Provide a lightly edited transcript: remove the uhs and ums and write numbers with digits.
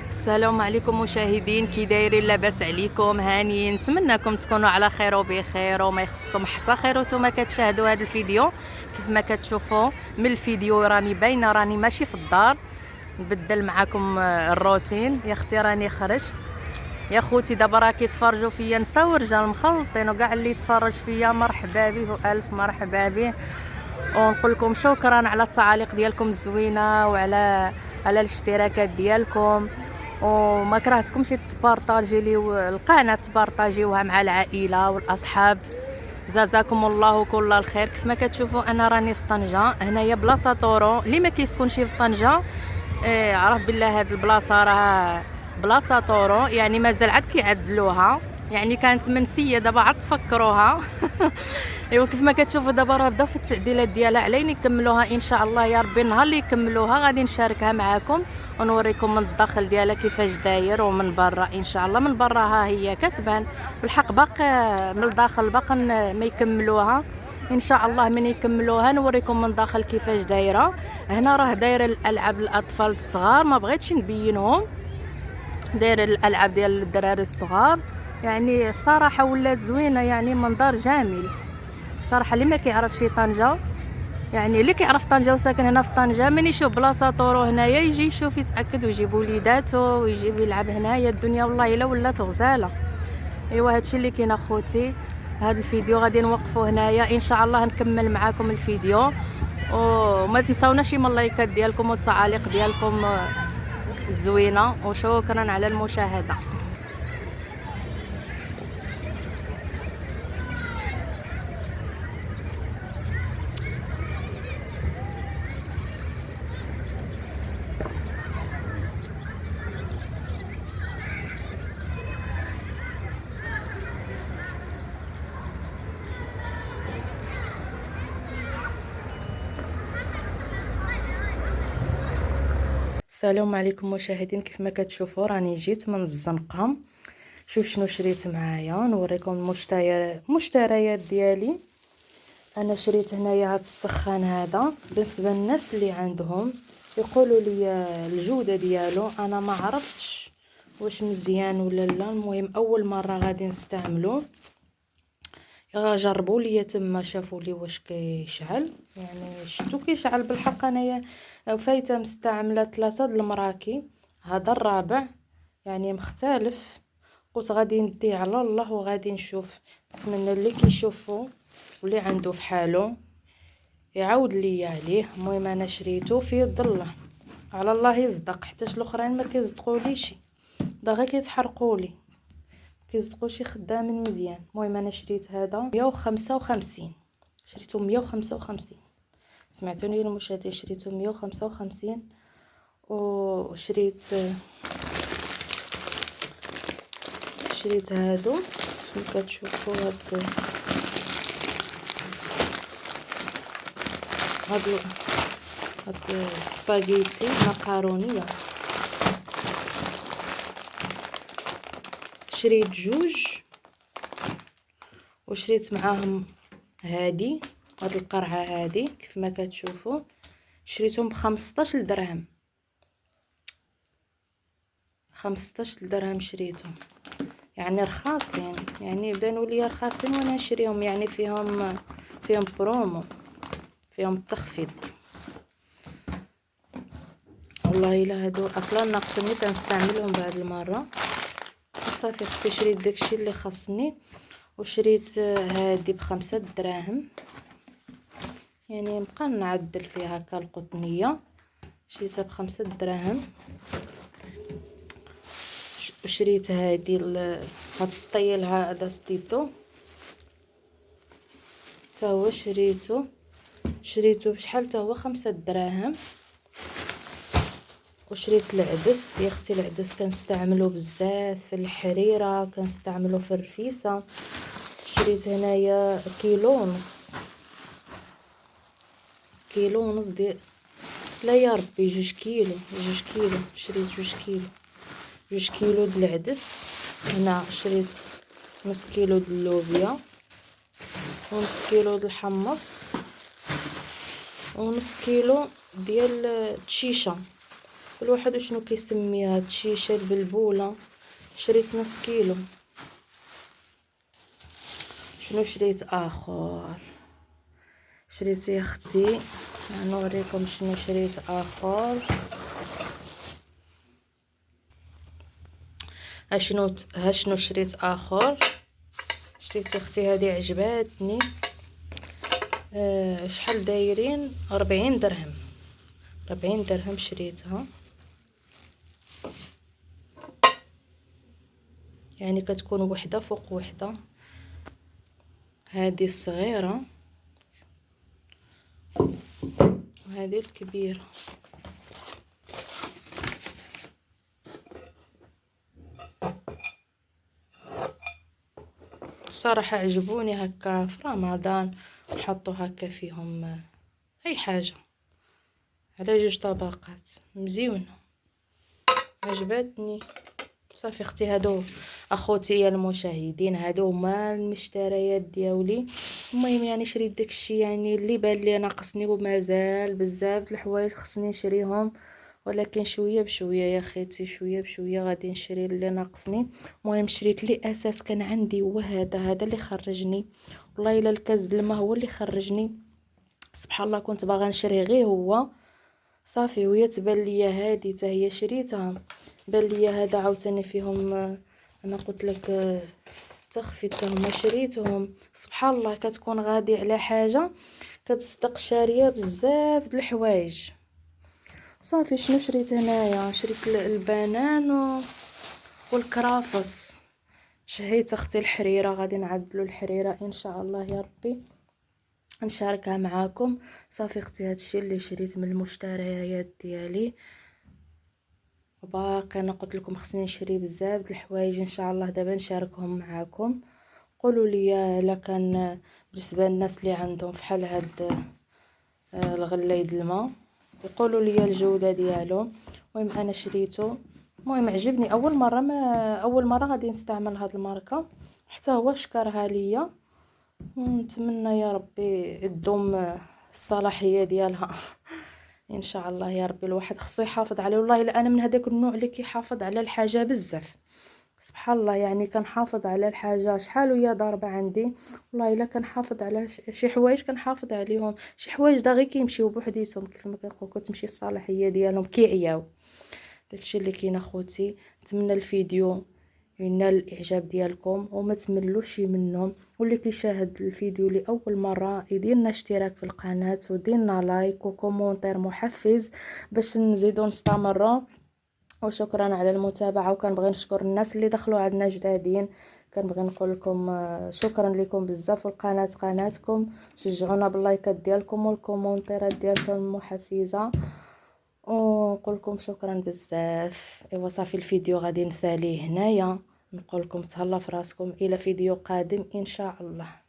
السلام عليكم مشاهدين، كي دايرين؟ لاباس عليكم؟ هانيين؟ نتمنىكم تكونوا على خير وبخير وما يخصكم حتى خير وانتم كتشاهدوا هذا الفيديو. كيف ما كتشوفوا من الفيديو راني باينه راني ماشي في الدار، نبدل معكم الروتين. يا اختي راني خرجت، يا خوتي دابا راه كيتفرجوا فيا نساء ورجال مخلطين، وكاع اللي يتفرج فيا مرحبا به والف مرحبا به. ونقول لكم شكرا على التعاليق ديالكم الزوينه وعلى الاشتراكات ديالكم، وما كرهتكمش تبارطاجي لي القناه، تبارطاجيوها مع العائله والاصحاب. جزاكم الله كل الخير. كيف ما كتشوفوا انا راني في طنجه، هنايا بلاصه طورو. اللي ما كيسكنش في طنجه عرف بالله هاد البلاصه راه بلاصه طورو، يعني مازال عاد كيعدلوها، يعني كانت منسيه دابا عاد تفكروها. ايوا كيف ما كتشوفوا دابا راه بداو في التعديلات ديالها، علينا يكملوها ان شاء الله يا ربي. النهار اللي يكملوها غادي نشاركها معكم ونوريكم من الداخل ديالها كيفاش داير، ومن برا ان شاء الله. من برا ها هي كتبان، بالحق باقي من الداخل باقي ما يكملوها. ان شاء الله من يكملوها نوريكم من داخل كيفاش دايره. هنا راه دايره الالعاب الاطفال الصغار، ما بغيتش نبينهم. دايره الالعاب ديال الدراري الصغار، يعني الصراحه ولات زوينه، يعني منظر جميل صراحه. اللي ما كيعرفش طنجه، يعني اللي كيعرف طنجه وساكن هنا في طنجه، من يشوف بلاصه طورو هنايا يجي يشوف يتاكد ويجيب وليداتو ويجيب يلعب هنايا. الدنيا والله الا ولات غزاله. ايوا هادشي اللي كاين اخوتي. هذا الفيديو غادي نوقفوا هنايا، ان شاء الله نكمل معاكم الفيديو. وما تنساوناش من اللايكات ديالكم والتعاليق ديالكم الزوينه، وشكرا على المشاهده. السلام عليكم مشاهدين، كيف ما كتشوفوا راني جيت من الزنقه. شوف شنو شريت معايا، نوريكم المشتريات ديالي. انا شريت هنايا هاد السخان هذا. بالنسبه للناس اللي عندهم يقولوا لي الجوده ديالو، انا ما عرفتش واش مزيان ولا لا. المهم اول مره غادي نستعملو، جربوا لي تما شافوا لي واش كيشعل، يعني شفتو كيشعل بالحق. انايا فايته مستعمله 3 د المراكي، هذا الرابع يعني مختلف. قلت غادي نديه على الله وغادي نشوف. نتمنى اللي كيشوفوا واللي عنده في حاله يعاود لي عليه. المهم انا شريته في ظله، على الله يصدق، حتىش الاخرين ما كيصدقوليش، دا غير كيتحرقوا كيصدقوشي خدامين مزيان. المهم انا شريت هذا 155، شريته 155. سمعتوني المشاهدين، شريته 155. وشريت هادو كما كتشوفوا، هاد سباغيتي مكرونيه. شريت جوج، وشريت معاهم هاد القرعه هادي كيف ما كتشوفوا. شريتهم ب15 درهم، 15 درهم شريتهم، يعني رخاص. يعني بانوا لي رخاصين وانا نشريهم، يعني فيهم برومو، فيهم تخفيض. والله الا هادو اصلا ناقصني تنستعملهم بهاد المره. صافي اختي شريت داكشي اللي خاصني. وشريت هادي ب5 دراهم، يعني نبقى نعدل فيها هكا القطنيه. شريتها ب5 دراهم. وشريت هادي هاد السطيل هذا ستيتو تا هو شريته بشحال تا هو 5 دراهم. وشريت العدس يا اختي، العدس كنستعملو بزاف في الحريره، كنستعملو في الرفيسه. شريت هنايا كيلو ونص ديال، لا يا ربي 2 كيلو. شريت 2 كيلو د العدس. هنا شريت نص كيلو د اللوبيا، ونص كيلو د الحمص، ونص كيلو ديال التشيشه. كل واحد وشنو كيسميها. هاد الشيشه البلبوله شريت نص كيلو. شنو شريت اخر؟ شريت يا اختي، نوريكم شنو شريت اخر. ها شنو شريت اخر. شريت يا اختي هذه عجباتني. شحال دايرين؟ 40 درهم. 40 درهم شريتها، يعني كتكون وحده فوق وحده. هذه الصغيره وهذه الكبيره. صراحه عجبوني هكا في رمضان، نحطوا هكا فيهم اي حاجه على جوج طبقات، مزيونه عجبتني. صافي اختي، هادو اخوتي يا المشاهدين، هادو هما المشتريات ديالي. المهم يعني شريت داكشي يعني اللي بان لي ناقصني، ومازال بزاف د الحوايج خصني نشريهم، ولكن شويه بشويه يا خيتي، شويه بشويه غادي نشري اللي ناقصني. المهم شريت لي اساس كان عندي، هذا اللي خرجني والله الا الكاس د الماء هو اللي خرجني. سبحان الله، كنت باغا نشري غير هو صافي، وهي تبان ليا هادي حتى هي شريتها. بان ليا هذا عاوتاني فيهم انا قلت لك تخفيض، حتى هما شريتهم. سبحان الله، كتكون غادي على حاجه كتصدق شاريه بزاف د الحوايج. صافي شنو شريت هنايا؟ شريت البنان والكرافس. شهيت اختي الحريره، غادي نعدلوا الحريره ان شاء الله يا ربي نشاركها معاكم. صافي اختي، هادشي اللي شريت من المشتريات ديالي. وباقي انا قلت لكم خصني نشري بزاف د الحوايج ان شاء الله دابا نشاركهم معاكم. قولوا لي الا كان بالنسبه للناس اللي عندهم فحال هاد الغليظ الماء، يقولوا لي الجوده ديالو. المهم انا شريته، المهم عجبني. اول مره غادي نستعمل هاد الماركه، حتى هو شكرها ليا. نتمنى يا ربي تدوم الصلاحيه ديالها ان شاء الله يا ربي. الواحد خصو يحافظ عليه، والله الا انا من هذاك النوع اللي كيحافظ على الحاجه بزاف. سبحان الله، يعني كنحافظ على الحاجه شحال وهي ضاربه عندي. والله الا كنحافظ على شي حوايج كنحافظ عليهم، شي حوايج داغي كيمشيو بوحديتهم كيف ما كنقول، كتمشي الصلاحيه ديالهم كيعياو. داكشي اللي كاين اخوتي. نتمنى الفيديو ينال الاعجاب ديالكم وما تملوش منهم، واللي كيشاهد الفيديو لاول مره يديرنا اشتراك في القناه وديرنا لايك وكومونتير محفز باش نزيدو نستمروا. وشكرا على المتابعه، وكنبغي نشكر الناس اللي دخلوا عندنا جدادين. كنبغي نقول لكم شكرا لكم بزاف، والقناه قناتكم، شجعونا باللايكات ديالكم والكومونتيرات ديالكم المحفزه، ونقول لكم شكرا بزاف. ايوا صافي الفيديو غادي نساليه هنايا، نقول لكم تهلا في راسكم، الى فيديو قادم ان شاء الله.